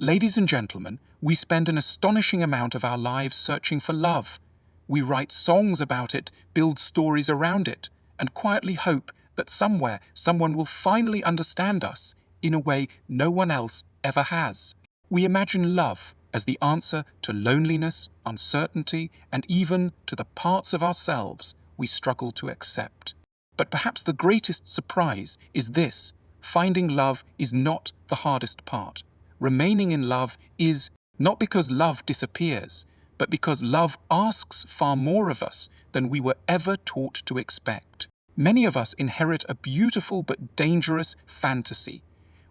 Ladies and gentlemen, we spend an astonishing amount of our lives searching for love. We write songs about it, build stories around it, and quietly hope that somewhere someone will finally understand us in a way no one else ever has. We imagine love as the answer to loneliness, uncertainty, and even to the parts of ourselves we struggle to accept. But perhaps the greatest surprise is this: finding love is not the hardest part. Remaining in love is not because love disappears, but because love asks far more of us than we were ever taught to expect. Many of us inherit a beautiful but dangerous fantasy.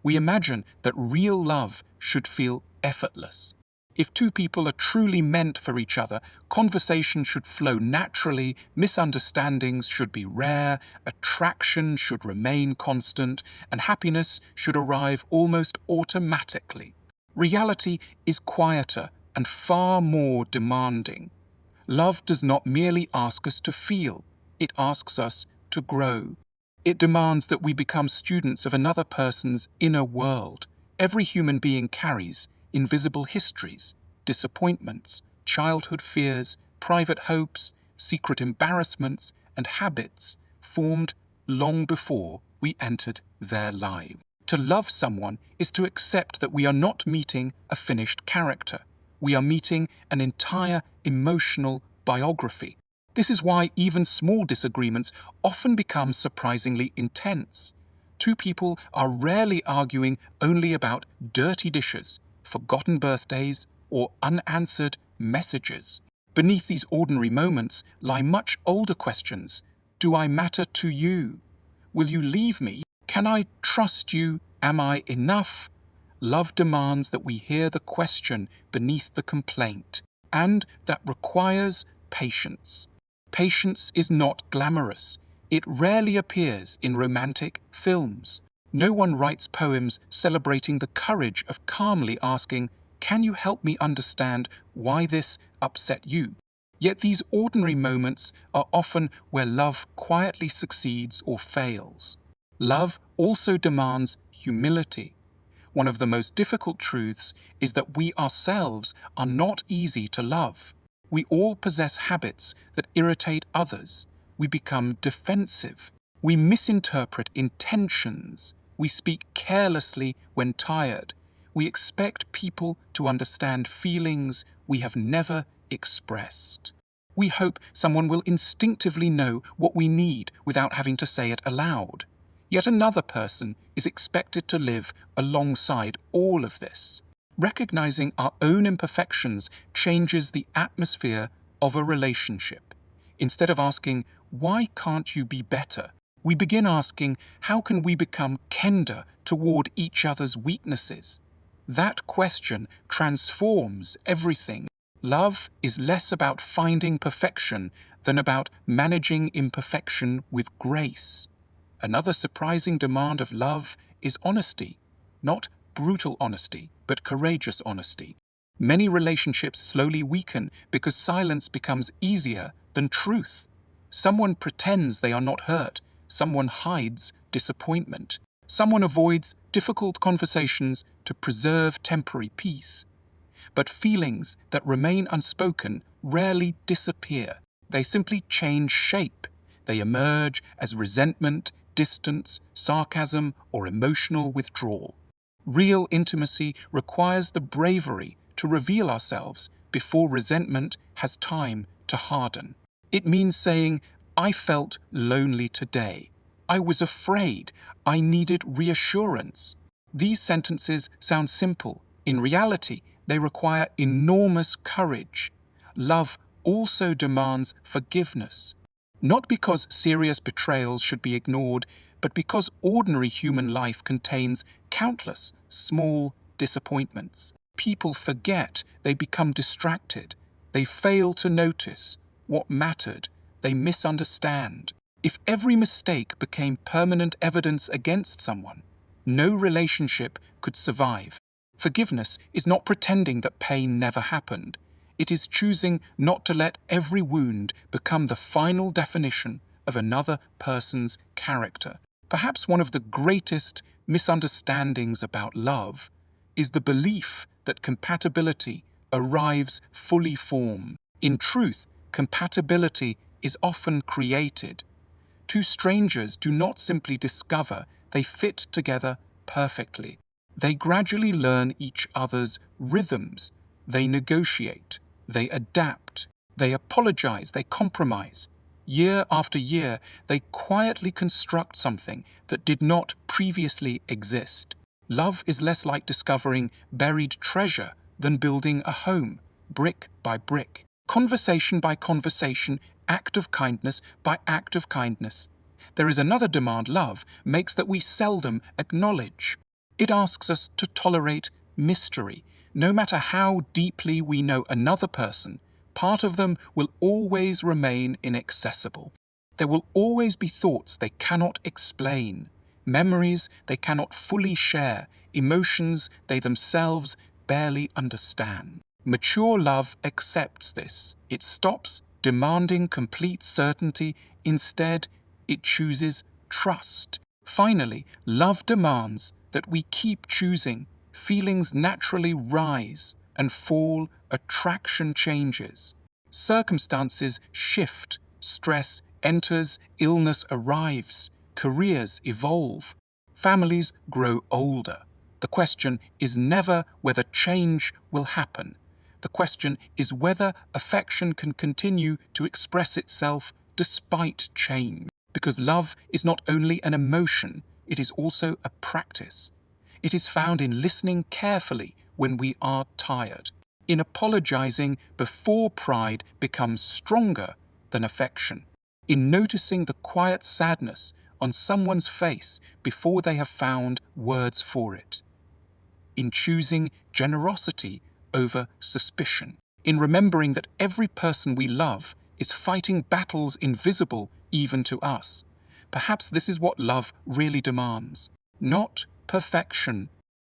We imagine that real love should feel effortless. If two people are truly meant for each other, conversation should flow naturally, misunderstandings should be rare, attraction should remain constant, and happiness should arrive almost automatically. Reality is quieter and far more demanding. Love does not merely ask us to feel, it asks us to grow. It demands that we become students of another person's inner world. Every human being carries invisible histories, disappointments, childhood fears, private hopes, secret embarrassments, and habits formed long before we entered their lives. To love someone is to accept that we are not meeting a finished character. We are meeting an entire emotional biography. This is why even small disagreements often become surprisingly intense. Two people are rarely arguing only about dirty dishes, forgotten birthdays, or unanswered messages. Beneath these ordinary moments lie much older questions. Do I matter to you? Will you leave me? Can I trust you? Am I enough? Love demands that we hear the question beneath the complaint, and that requires patience. Patience is not glamorous. It rarely appears in romantic films. No one writes poems celebrating the courage of calmly asking, "Can you help me understand why this upset you?" Yet these ordinary moments are often where love quietly succeeds or fails. Love also demands humility. One of the most difficult truths is that we ourselves are not easy to love. We all possess habits that irritate others. We become defensive. We misinterpret intentions. We speak carelessly when tired. We expect people to understand feelings we have never expressed. We hope someone will instinctively know what we need without having to say it aloud. Yet another person is expected to live alongside all of this. Recognizing our own imperfections changes the atmosphere of a relationship. Instead of asking, "Why can't you be better?" we begin asking, "How can we become kinder toward each other's weaknesses?" That question transforms everything. Love is less about finding perfection than about managing imperfection with grace. Another surprising demand of love is honesty, not brutal honesty, but courageous honesty. Many relationships slowly weaken because silence becomes easier than truth. Someone pretends they are not hurt. Someone hides disappointment. Someone avoids difficult conversations to preserve temporary peace. But feelings that remain unspoken rarely disappear. They simply change shape. They emerge as resentment, distance, sarcasm, or emotional withdrawal. Real intimacy requires the bravery to reveal ourselves before resentment has time to harden. It means saying, "I felt lonely today. I was afraid. I needed reassurance." These sentences sound simple. In reality, they require enormous courage. Love also demands forgiveness. Not because serious betrayals should be ignored, but because ordinary human life contains countless small disappointments. People forget, they become distracted, they fail to notice what mattered, they misunderstand. If every mistake became permanent evidence against someone, no relationship could survive. Forgiveness is not pretending that pain never happened. It is choosing not to let every wound become the final definition of another person's character. Perhaps one of the greatest misunderstandings about love is the belief that compatibility arrives fully formed. In truth, compatibility is often created. Two strangers do not simply discover, they fit together perfectly. They gradually learn each other's rhythms. They negotiate. They adapt. They apologize. They compromise. Year after year, they quietly construct something that did not previously exist. Love is less like discovering buried treasure than building a home, brick by brick, conversation by conversation, act of kindness by act of kindness. There is another demand love makes that we seldom acknowledge. It asks us to tolerate mystery. No matter how deeply we know another person, part of them will always remain inaccessible. There will always be thoughts they cannot explain, memories they cannot fully share, emotions they themselves barely understand. Mature love accepts this. It stops demanding complete certainty. Instead, it chooses trust. Finally, love demands that we keep choosing. Feelings naturally rise and fall, attraction changes. Circumstances shift, stress enters, illness arrives, careers evolve, families grow older. The question is never whether change will happen. The question is whether affection can continue to express itself despite change. Because love is not only an emotion, it is also a practice. It is found in listening carefully when we are tired, in apologizing before pride becomes stronger than affection, in noticing the quiet sadness on someone's face before they have found words for it, in choosing generosity over suspicion, in remembering that every person we love is fighting battles invisible even to us. Perhaps this is what love really demands. Not perfection,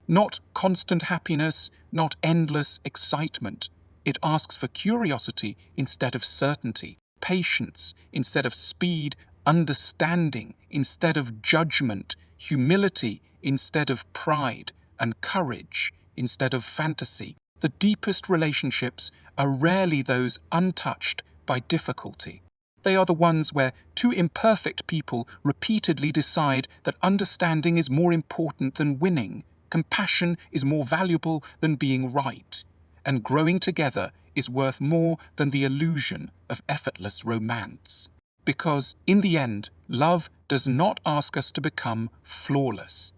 not constant happiness, not endless excitement. It asks for curiosity instead of certainty, patience instead of speed, understanding instead of judgment, humility instead of pride, and courage instead of fantasy. The deepest relationships are rarely those untouched by difficulty. They are the ones where two imperfect people repeatedly decide that understanding is more important than winning, compassion is more valuable than being right, and growing together is worth more than the illusion of effortless romance. Because, in the end, love does not ask us to become flawless.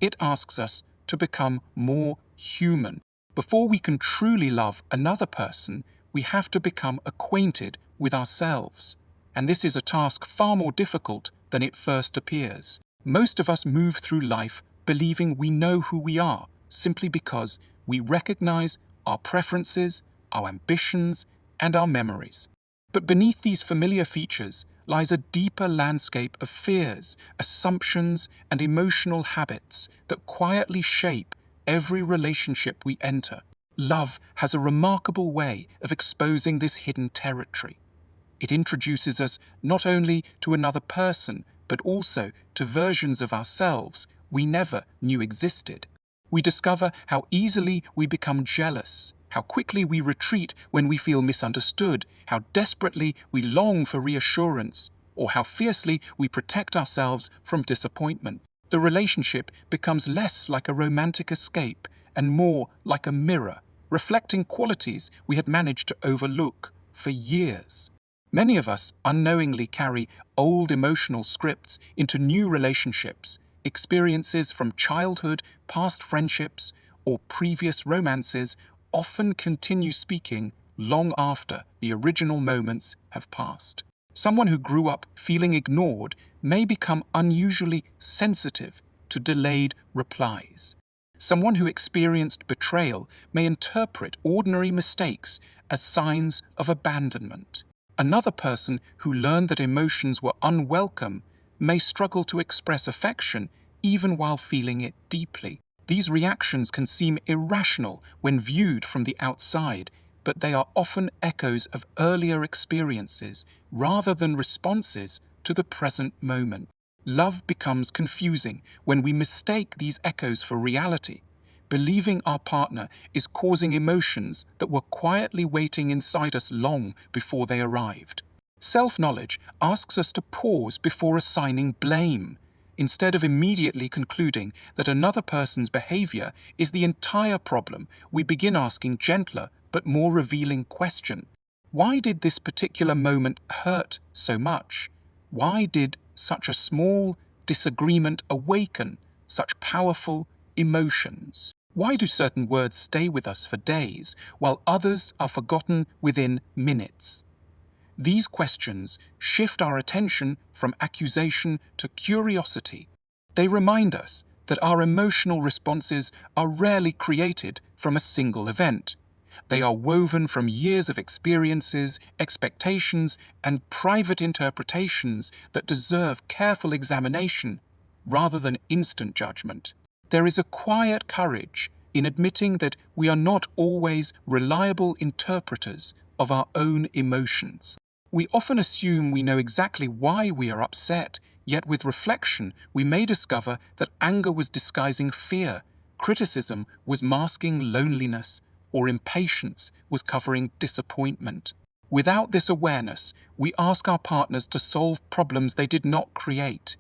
It asks us to become more human. Before we can truly love another person, we have to become acquainted with ourselves. And this is a task far more difficult than it first appears. Most of us move through life believing we know who we are, simply because we recognize our preferences, our ambitions, and our memories. But beneath these familiar features lies a deeper landscape of fears, assumptions, and emotional habits that quietly shape every relationship we enter. Love has a remarkable way of exposing this hidden territory. It introduces us not only to another person, but also to versions of ourselves we never knew existed. We discover how easily we become jealous, how quickly we retreat when we feel misunderstood, how desperately we long for reassurance, or how fiercely we protect ourselves from disappointment. The relationship becomes less like a romantic escape and more like a mirror, reflecting qualities we had managed to overlook for years. Many of us unknowingly carry old emotional scripts into new relationships, experiences from childhood, past friendships, or previous romances often continue speaking long after the original moments have passed. Someone who grew up feeling ignored may become unusually sensitive to delayed replies. Someone who experienced betrayal may interpret ordinary mistakes as signs of abandonment. Another person who learned that emotions were unwelcome may struggle to express affection even while feeling it deeply. These reactions can seem irrational when viewed from the outside, but they are often echoes of earlier experiences rather than responses to the present moment. Love becomes confusing when we mistake these echoes for reality. believing our partner is causing emotions that were quietly waiting inside us long before they arrived. Self-knowledge asks us to pause before assigning blame. Instead of immediately concluding that another person's behavior is the entire problem, we begin asking gentler but more revealing questions. Why did this particular moment hurt so much? Why did such a small disagreement awaken such powerful emotions? Why do certain words stay with us for days, while others are forgotten within minutes? These questions shift our attention from accusation to curiosity. They remind us that our emotional responses are rarely created from a single event. They are woven from years of experiences, expectations, and private interpretations that deserve careful examination rather than instant judgment. There is a quiet courage in admitting that we are not always reliable interpreters of our own emotions. We often assume we know exactly why we are upset, yet with reflection we may discover that anger was disguising fear, criticism was masking loneliness, or impatience was covering disappointment. Without this awareness, we ask our partners to solve problems they did not create.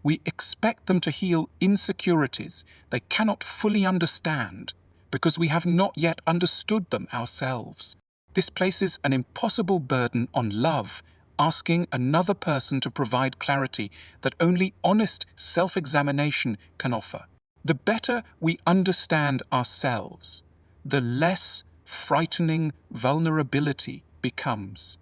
We expect them to heal insecurities they cannot fully understand because we have not yet understood them ourselves. This places an impossible burden on love, asking another person to provide clarity that only honest self-examination can offer. The better we understand ourselves, the less frightening vulnerability becomes.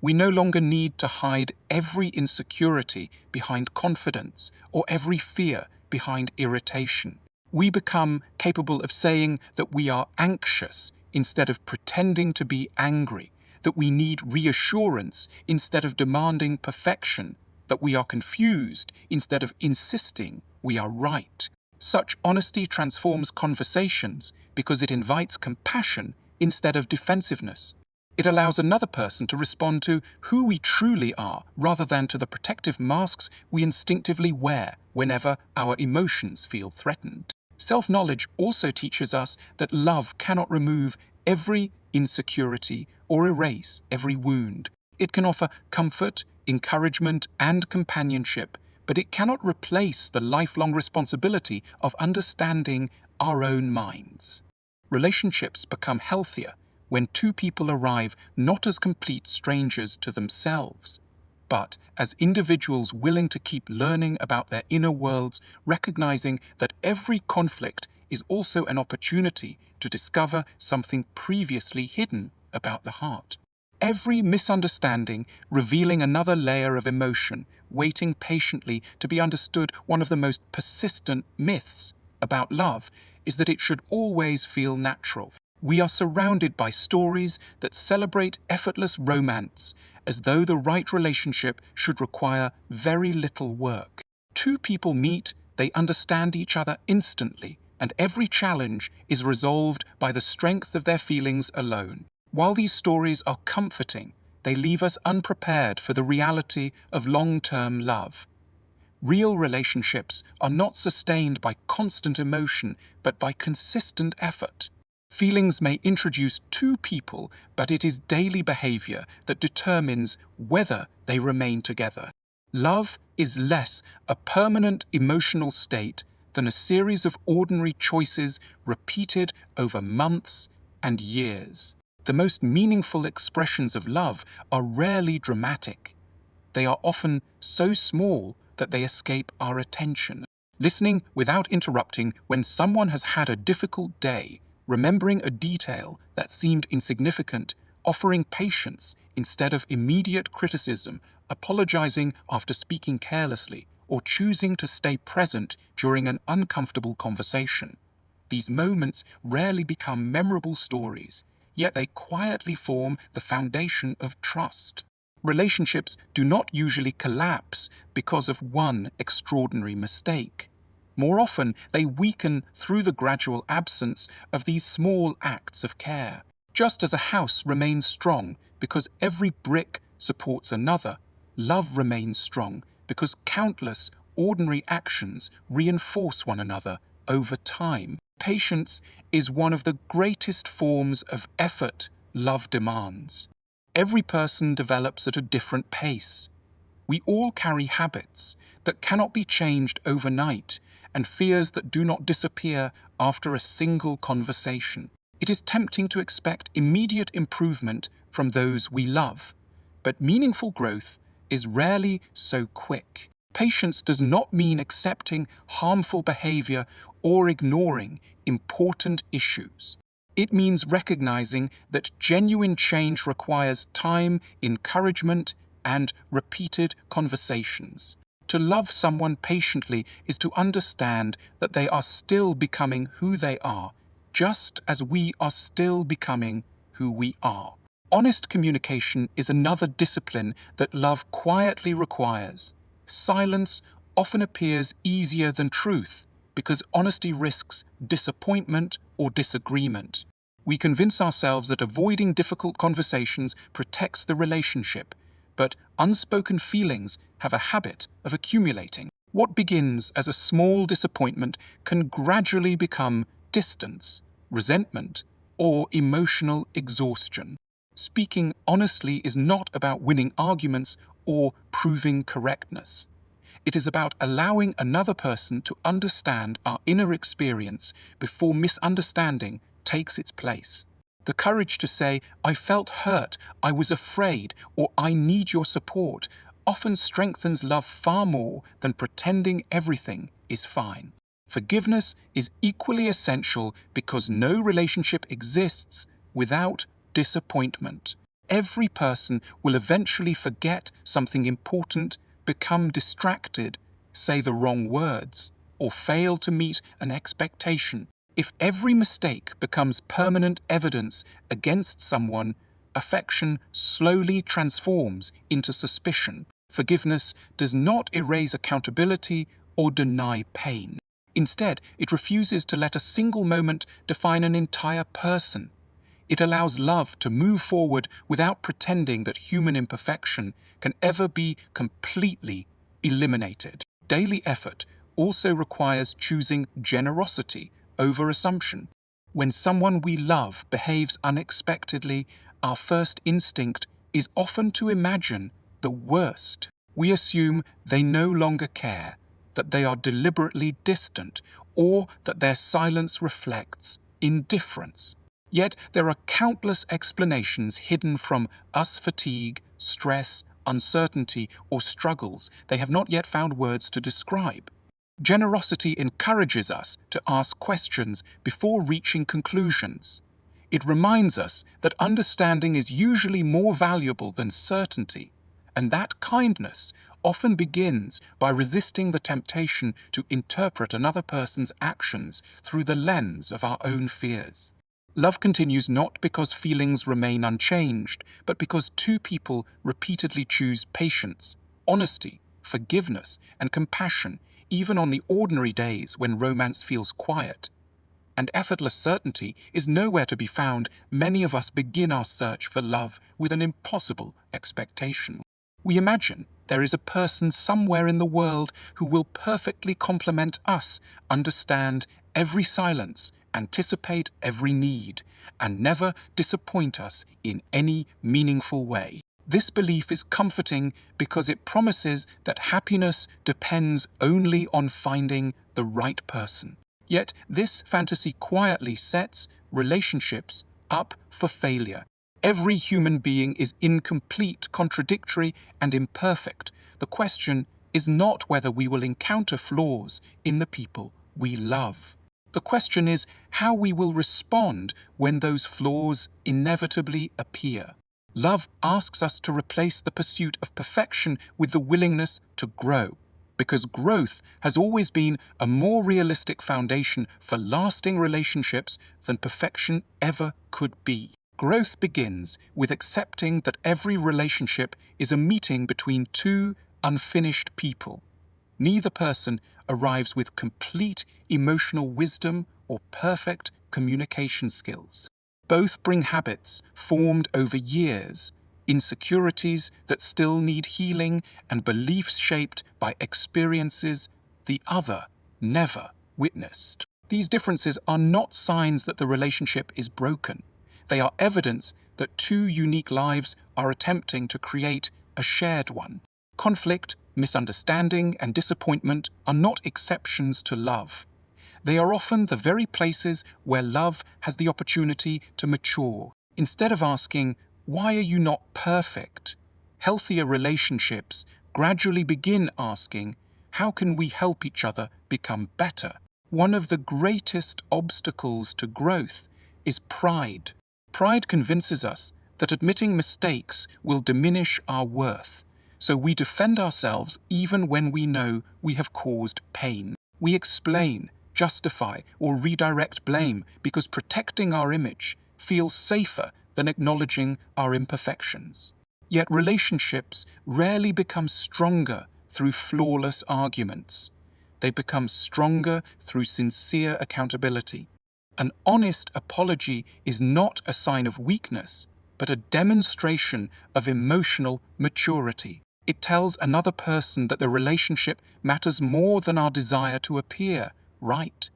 We no longer need to hide every insecurity behind confidence or every fear behind irritation. We become capable of saying that we are anxious instead of pretending to be angry, that we need reassurance instead of demanding perfection, that we are confused instead of insisting we are right. Such honesty transforms conversations because it invites compassion instead of defensiveness. It allows another person to respond to who we truly are rather than to the protective masks we instinctively wear whenever our emotions feel threatened. Self-knowledge also teaches us that love cannot remove every insecurity or erase every wound. It can offer comfort, encouragement, and companionship, but it cannot replace the lifelong responsibility of understanding our own minds. Relationships become healthier when two people arrive not as complete strangers to themselves, but as individuals willing to keep learning about their inner worlds, recognizing that every conflict is also an opportunity to discover something previously hidden about the heart. Every misunderstanding revealing another layer of emotion, waiting patiently to be understood. One of the most persistent myths about love is that it should always feel natural. We are surrounded by stories that celebrate effortless romance, as though the right relationship should require very little work. Two people meet, they understand each other instantly, and every challenge is resolved by the strength of their feelings alone. While these stories are comforting, they leave us unprepared for the reality of long-term love. Real relationships are not sustained by constant emotion, but by consistent effort. Feelings may introduce two people, but it is daily behavior that determines whether they remain together. Love is less a permanent emotional state than a series of ordinary choices repeated over months and years. The most meaningful expressions of love are rarely dramatic. They are often so small that they escape our attention. Listening without interrupting when someone has had a difficult day, remembering a detail that seemed insignificant, offering patience instead of immediate criticism, apologizing after speaking carelessly, or choosing to stay present during an uncomfortable conversation. These moments rarely become memorable stories, yet they quietly form the foundation of trust. Relationships do not usually collapse because of one extraordinary mistake. More often, they weaken through the gradual absence of these small acts of care. Just as a house remains strong because every brick supports another, love remains strong because countless ordinary actions reinforce one another over time. Patience is one of the greatest forms of effort love demands. Every person develops at a different pace. We all carry habits that cannot be changed overnight and fears that do not disappear after a single conversation. It is tempting to expect immediate improvement from those we love, but meaningful growth is rarely so quick. Patience does not mean accepting harmful behavior or ignoring important issues. It means recognizing that genuine change requires time, encouragement, and repeated conversations. To love someone patiently is to understand that they are still becoming who they are, just as we are still becoming who we are. Honest communication is another discipline that love quietly requires. Silence often appears easier than truth because honesty risks disappointment or disagreement. We convince ourselves that avoiding difficult conversations protects the relationship, but unspoken feelings have a habit of accumulating. What begins as a small disappointment can gradually become distance, resentment, or emotional exhaustion. Speaking honestly is not about winning arguments or proving correctness. It is about allowing another person to understand our inner experience before misunderstanding takes its place. The courage to say, "I felt hurt, I was afraid," or "I need your support," often strengthens love far more than pretending everything is fine. Forgiveness is equally essential because no relationship exists without disappointment. Every person will eventually forget something important, become distracted, say the wrong words, or fail to meet an expectation. If every mistake becomes permanent evidence against someone, affection slowly transforms into suspicion. Forgiveness does not erase accountability or deny pain. Instead, it refuses to let a single moment define an entire person. It allows love to move forward without pretending that human imperfection can ever be completely eliminated. Daily effort also requires choosing generosity over assumption. When someone we love behaves unexpectedly, our first instinct is often to imagine the worst. We assume they no longer care, that they are deliberately distant, or that their silence reflects indifference. Yet there are countless explanations hidden from us: fatigue, stress, uncertainty, or struggles they have not yet found words to describe. Generosity encourages us to ask questions before reaching conclusions. It reminds us that understanding is usually more valuable than certainty, and that kindness often begins by resisting the temptation to interpret another person's actions through the lens of our own fears. Love continues not because feelings remain unchanged, but because two people repeatedly choose patience, honesty, forgiveness, and compassion, even on the ordinary days when romance feels quiet. And effortless certainty is nowhere to be found. Many of us begin our search for love with an impossible expectation. We imagine there is a person somewhere in the world who will perfectly complement us, understand every silence, anticipate every need, and never disappoint us in any meaningful way. This belief is comforting because it promises that happiness depends only on finding the right person. Yet this fantasy quietly sets relationships up for failure. Every human being is incomplete, contradictory, and imperfect. The question is not whether we will encounter flaws in the people we love. The question is how we will respond when those flaws inevitably appear. Love asks us to replace the pursuit of perfection with the willingness to grow, because growth has always been a more realistic foundation for lasting relationships than perfection ever could be. Growth begins with accepting that every relationship is a meeting between two unfinished people. Neither person arrives with complete emotional wisdom or perfect communication skills. Both bring habits formed over years, insecurities that still need healing, and beliefs shaped by experiences the other never witnessed. These differences are not signs that the relationship is broken. They are evidence that two unique lives are attempting to create a shared one. Conflict, misunderstanding, and disappointment are not exceptions to love. They are often the very places where love has the opportunity to mature. Instead of asking, "Why are you not perfect?" healthier relationships gradually begin asking, "How can we help each other become better?" One of the greatest obstacles to growth is pride. Pride convinces us that admitting mistakes will diminish our worth, so we defend ourselves even when we know we have caused pain. We explain, justify, or redirect blame because protecting our image feels safer than acknowledging our imperfections. Yet relationships rarely become stronger through flawless arguments. They become stronger through sincere accountability. An honest apology is not a sign of weakness, but a demonstration of emotional maturity. It tells another person that the relationship matters more than our desire to appear right.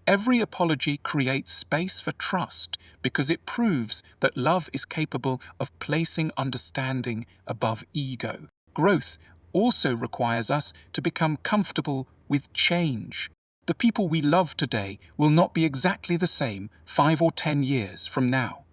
Every apology creates space for trust because it proves that love is capable of placing understanding above ego. Growth also requires us to become comfortable with change. The people we love today will not be exactly the same 5 or 10 years from now.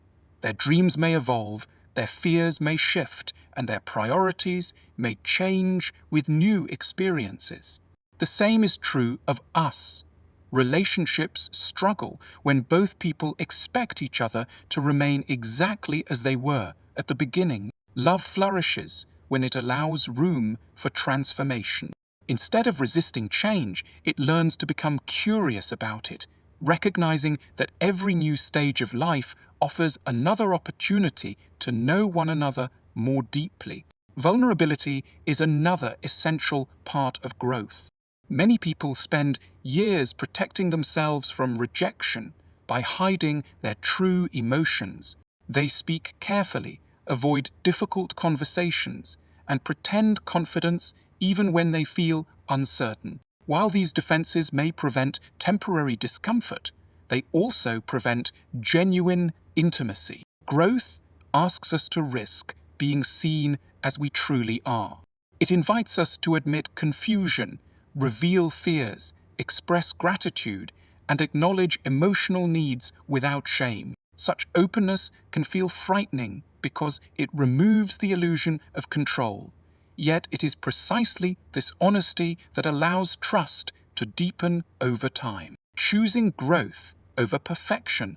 Their dreams may evolve, their fears may shift, and their priorities may change with new experiences. The same is true of us. Relationships struggle when both people expect each other to remain exactly as they were at the beginning. Love flourishes when it allows room for transformation. Instead of resisting change, it learns to become curious about it, recognizing that every new stage of life offers another opportunity to know one another more deeply. Vulnerability is another essential part of growth. Many people spend years protecting themselves from rejection by hiding their true emotions. They speak carefully, avoid difficult conversations, and pretend confidence even when they feel uncertain. While these defenses may prevent temporary discomfort, they also prevent genuine intimacy. Growth asks us to risk being seen as we truly are. It invites us to admit confusion, reveal fears, express gratitude, and acknowledge emotional needs without shame. Such openness can feel frightening because it removes the illusion of control. Yet it is precisely this honesty that allows trust to deepen over time. Choosing growth over perfection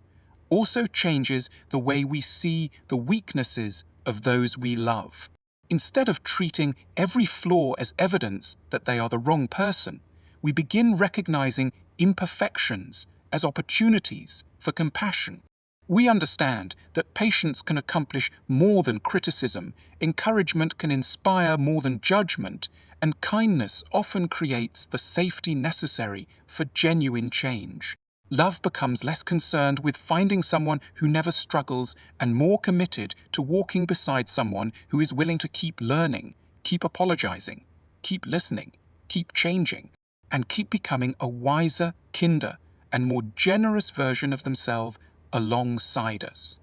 also changes the way we see the weaknesses of those we love. Instead of treating every flaw as evidence that they are the wrong person, we begin recognizing imperfections as opportunities for compassion. We understand that patience can accomplish more than criticism, encouragement can inspire more than judgment, and kindness often creates the safety necessary for genuine change. Love becomes less concerned with finding someone who never struggles and more committed to walking beside someone who is willing to keep learning, keep apologizing, keep listening, keep changing, and keep becoming a wiser, kinder, and more generous version of themselves alongside us.